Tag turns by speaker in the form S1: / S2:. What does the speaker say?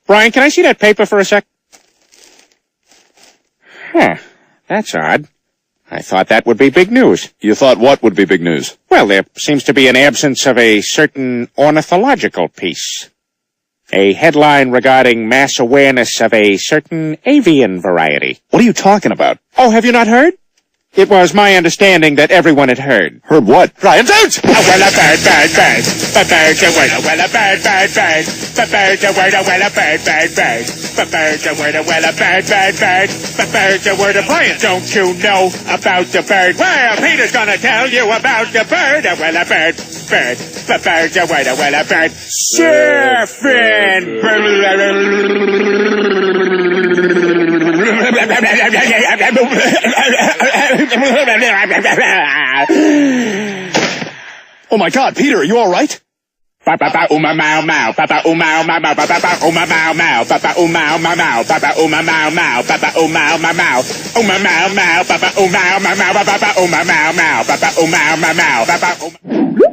S1: Brian, can I see that paper for a sec? Huh. That's odd. I thought that would be big news.
S2: You thought what would be big news?
S1: Well, there seems to be an absence of a certain ornithological piece. A headline regarding mass awareness of a certain avian variety.
S2: What are you talking about?
S1: Oh, have you not heard? It was my understanding that everyone had heard.
S2: Heard what?
S1: Brian, don't! Oh, well, a bird, bird, bird. A bird's a word, well, a bird, bird, bird. A bird's a word, well, a bird, bird, bird. A bird's a word, well, a bird, bird, bird. A bird's a word, Brian, don't you know about the bird? Well, Peter's gonna tell you about the bird. Well, a bird, bird. A bird's a word, well, a bird. Surfing.
S2: Oh my God, Peter, are you all right?
S1: Papa uma mau mau, Papa uma mau mau, Papa uma mau mau, Papa uma mau mau, Papa uma mau mau, Papa uma mau mau, uma mau mau, Papa uma mau mau, Papa uma mau mau, Papa uma mau mau, Papa.